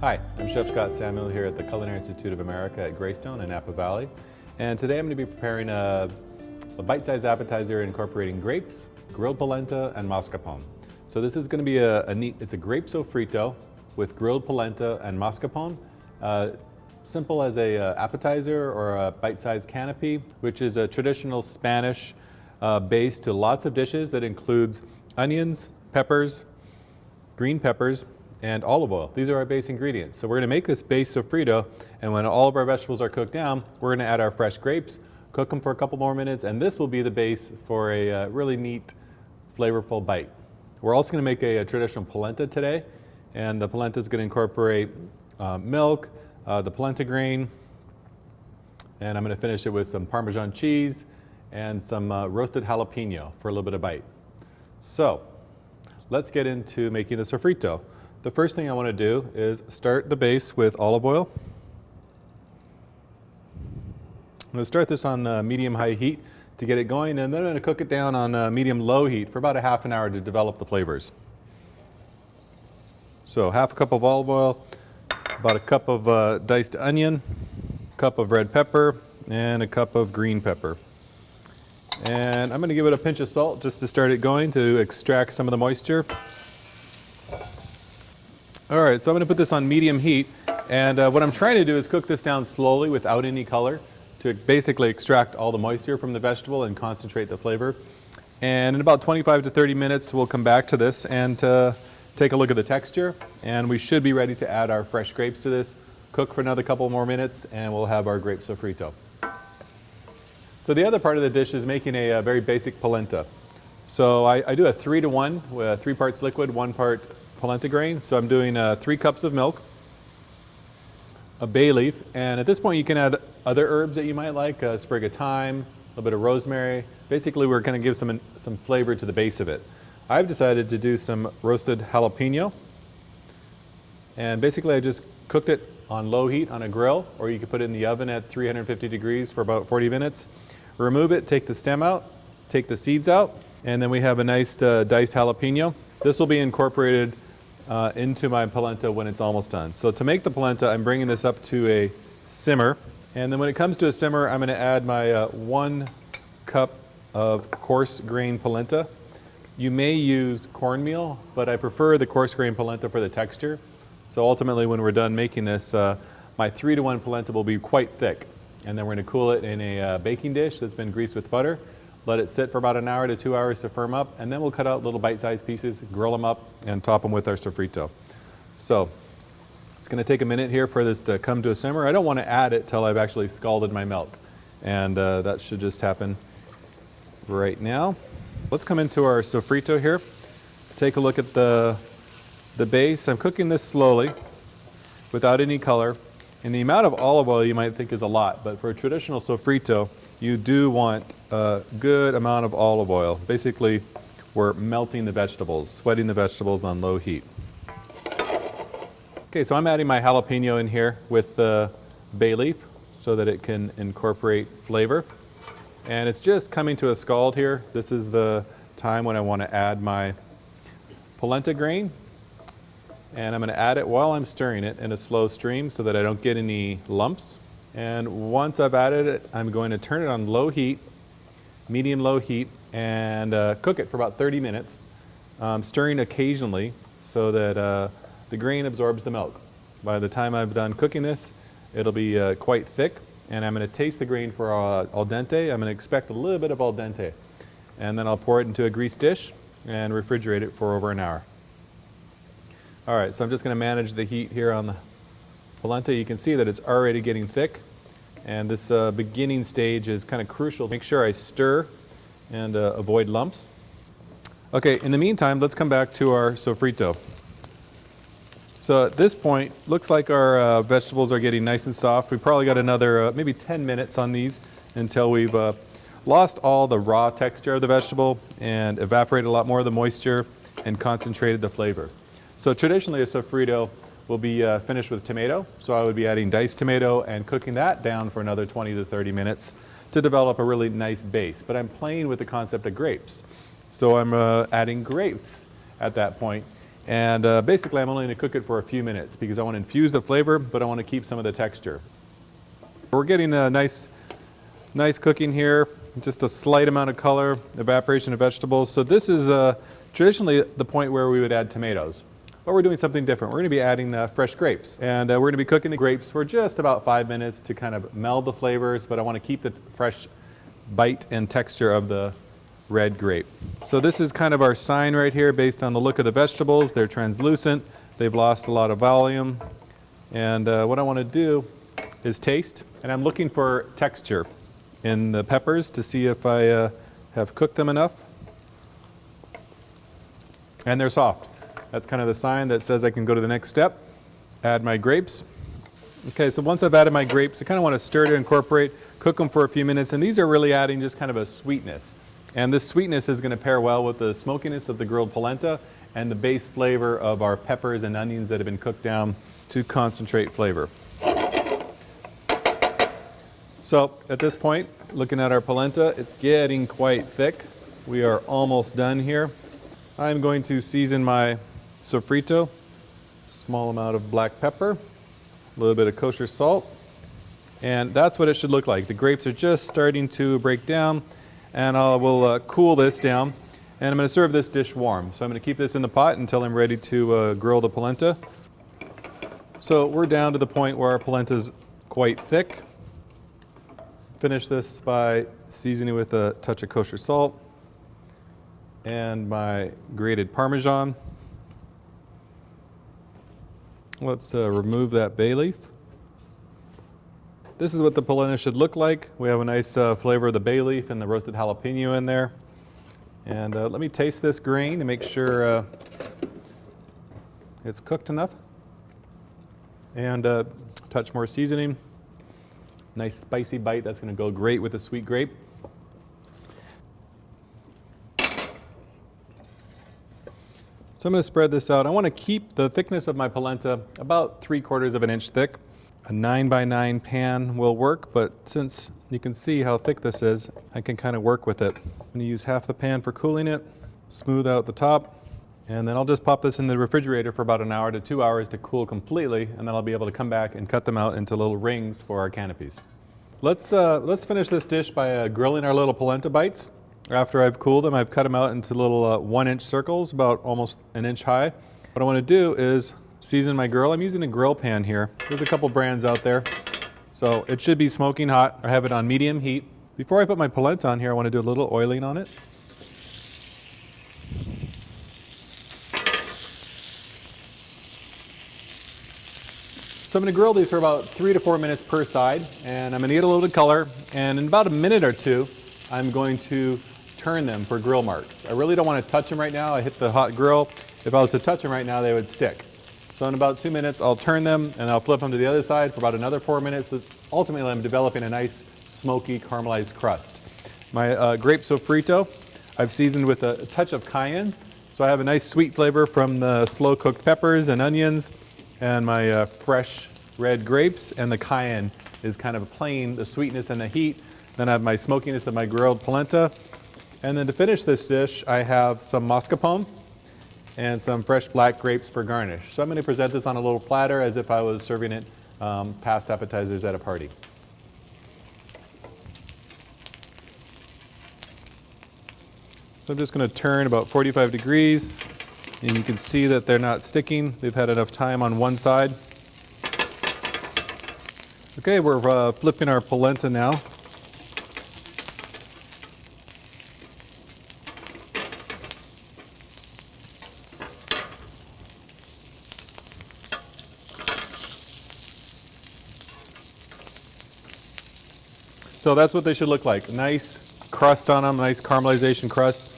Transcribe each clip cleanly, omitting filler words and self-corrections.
Hi, I'm Chef Scott Samuel here at the Culinary Institute of America at Greystone in Napa Valley. And today I'm going to be preparing a bite-sized appetizer incorporating grapes, grilled polenta, and mascarpone. So this is going to be it's a grape sofrito with grilled polenta and mascarpone. Simple as a appetizer or a bite-sized canapé, which is a traditional Spanish base to lots of dishes that includes onions, peppers, green peppers, and olive oil. These are our base ingredients. So we're going to make this base sofrito, and when all of our vegetables are cooked down, we're going to add our fresh grapes, cook them for a couple more minutes, and this will be the base for a really neat, flavorful bite. We're also going to make a traditional polenta today, and the polenta is going to incorporate milk, the polenta grain, and I'm going to finish it with some Parmesan cheese and some roasted jalapeno for a little bit of bite. So let's get into making the sofrito. The first thing I want to do is start the base with olive oil. I'm going to start this on medium-high heat to get it going, and then I'm going to cook it down on medium-low heat for about a half an hour to develop the flavors. So half a cup of olive oil, about a cup of diced onion, a cup of red pepper, and a cup of green pepper. And I'm going to give it a pinch of salt just to start it going to extract some of the moisture. All right, so I'm going to put this on medium heat, and what I'm trying to do is cook this down slowly without any color to basically extract all the moisture from the vegetable and concentrate the flavor. And in about 25 to 30 minutes, we'll come back to this and take a look at the texture, and we should be ready to add our fresh grapes to this, cook for another couple more minutes, and we'll have our grape sofrito. So the other part of the dish is making a very basic polenta. So I do a 3-to-1, with 3 parts liquid, 1 part polenta grain. So I'm doing 3 cups of milk, a bay leaf, and at this point you can add other herbs that you might like, a sprig of thyme, a little bit of rosemary. Basically we're going to give some flavor to the base of it. I've decided to do some roasted jalapeno, and basically I just cooked it on low heat on a grill, or you could put it in the oven at 350 degrees for about 40 minutes. Remove it, take the stem out, take the seeds out, and then we have a nice diced jalapeno. This will be incorporated into my polenta when it's almost done. So to make the polenta, I'm bringing this up to a simmer. And then when it comes to a simmer, I'm going to add my 1 cup of coarse grain polenta. You may use cornmeal, but I prefer the coarse grain polenta for the texture. So ultimately, when we're done making this, my 3-to-1 polenta will be quite thick. And then we're going to cool it in a baking dish that's been greased with butter. Let it sit for about an hour to 2 hours to firm up, and then we'll cut out little bite-sized pieces, grill them up, and top them with our sofrito. So it's going to take a minute here for this to come to a simmer. I don't want to add it till I've actually scalded my milk, and that should just happen right now. Let's come into our sofrito here. Take a look at the base. I'm cooking this slowly without any color, and the amount of olive oil you might think is a lot, but for a traditional sofrito, you do want a good amount of olive oil. Basically, we're melting the vegetables, sweating the vegetables on low heat. Okay, so I'm adding my jalapeno in here with the bay leaf so that it can incorporate flavor. And it's just coming to a scald here. This is the time when I want to add my polenta grain. And I'm going to add it while I'm stirring it in a slow stream so that I don't get any lumps. And once I've added it, I'm going to turn it on low heat, medium-low heat, and cook it for about 30 minutes, stirring occasionally so that the grain absorbs the milk. By the time I've done cooking this, it'll be quite thick, and I'm going to taste the grain for al dente. I'm going to expect a little bit of al dente. And then I'll pour it into a greased dish and refrigerate it for over an hour. All right, so I'm just going to manage the heat here on the polenta. You can see that it's already getting thick, and this beginning stage is kind of crucial. Make sure I stir and avoid lumps. Okay, in the meantime, let's come back to our sofrito. So at this point, looks like our vegetables are getting nice and soft. We've probably got another maybe 10 minutes on these until we've lost all the raw texture of the vegetable and evaporated a lot more of the moisture and concentrated the flavor. So traditionally a sofrito will be finished with tomato. So I would be adding diced tomato and cooking that down for another 20 to 30 minutes to develop a really nice base. But I'm playing with the concept of grapes. So I'm adding grapes at that point. And basically, I'm only going to cook it for a few minutes because I want to infuse the flavor, but I want to keep some of the texture. We're getting a nice cooking here, just a slight amount of color, evaporation of vegetables. So this is traditionally the point where we would add tomatoes. But we're doing something different. We're going to be adding fresh grapes. And we're going to be cooking the grapes for just about 5 minutes to kind of meld the flavors, but I want to keep the fresh bite and texture of the red grape. So this is kind of our sign right here based on the look of the vegetables. They're translucent. They've lost a lot of volume. And what I want to do is taste. And I'm looking for texture in the peppers to see if I have cooked them enough. And they're soft. That's kind of the sign that says I can go to the next step. Add my grapes. Okay, so once I've added my grapes, I kind of want to stir to incorporate, cook them for a few minutes, and these are really adding just kind of a sweetness. And this sweetness is going to pair well with the smokiness of the grilled polenta and the base flavor of our peppers and onions that have been cooked down to concentrate flavor. So at this point, looking at our polenta, it's getting quite thick. We are almost done here. I'm going to season my sofrito, small amount of black pepper, a little bit of kosher salt, and that's what it should look like. The grapes are just starting to break down, and I will cool this down, and I'm going to serve this dish warm. So I'm going to keep this in the pot until I'm ready to grill the polenta. So we're down to the point where our polenta is quite thick. Finish this by seasoning with a touch of kosher salt and my grated Parmesan. Let's remove that bay leaf. This is what the polenta should look like. We have a nice flavor of the bay leaf and the roasted jalapeno in there. And let me taste this grain to make sure it's cooked enough. And touch more seasoning. Nice spicy bite that's going to go great with the sweet grape. So I'm going to spread this out. I want to keep the thickness of my polenta about 3/4 of an inch thick. A 9x9 pan will work, but since you can see how thick this is, I can kind of work with it. I'm going to use half the pan for cooling it, smooth out the top, and then I'll just pop this in the refrigerator for about 1 hour to 2 hours to cool completely, and then I'll be able to come back and cut them out into little rings for our canopies. Let's finish this dish by grilling our little polenta bites. After I've cooled them, I've cut them out into little 1-inch circles, about almost 1 inch high. What I want to do is season my grill. I'm using a grill pan here. There's a couple brands out there. So it should be smoking hot. I have it on medium heat. Before I put my polenta on here, I want to do a little oiling on it. So I'm going to grill these for about 3 to 4 minutes per side, and I'm going to get a little bit of color, and in about a minute or two, I'm going to turn them for grill marks. I really don't want to touch them right now. I hit the hot grill. If I was to touch them right now, they would stick. So in about 2 minutes, I'll turn them and I'll flip them to the other side for about another 4 minutes. So ultimately, I'm developing a nice smoky caramelized crust. My grape sofrito, I've seasoned with a touch of cayenne. So I have a nice sweet flavor from the slow cooked peppers and onions and my fresh red grapes, and the cayenne is kind of playing the sweetness and the heat. Then I have my smokiness of my grilled polenta. And then to finish this dish, I have some mascarpone and some fresh black grapes for garnish. So I'm going to present this on a little platter as if I was serving it past appetizers at a party. So I'm just going to turn about 45 degrees, and you can see that they're not sticking. They've had enough time on one side. Okay, we're flipping our polenta now. So that's what they should look like. Nice crust on them, nice caramelization crust.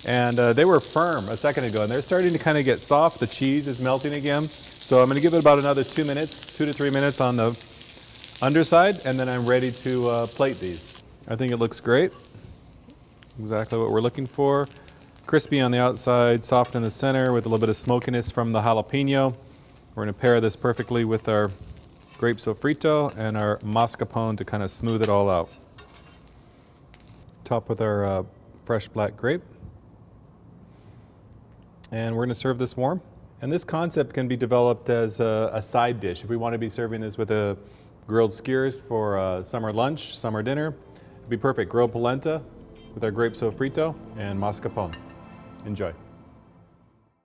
And they were firm a second ago, and they're starting to kind of get soft. The cheese is melting again. So I'm going to give it about another 2 minutes, 2 to 3 minutes on the underside, and then I'm ready to plate these. I think it looks great. Exactly what we're looking for. Crispy on the outside, soft in the center with a little bit of smokiness from the jalapeno. We're going to pair this perfectly with our grape sofrito and our mascarpone to kind of smooth it all out. Top with our fresh black grape. And we're going to serve this warm. And this concept can be developed as a side dish. If we want to be serving this with a grilled skewers for summer lunch, summer dinner, it'd be perfect. Grilled polenta with our grape sofrito and mascarpone. Enjoy.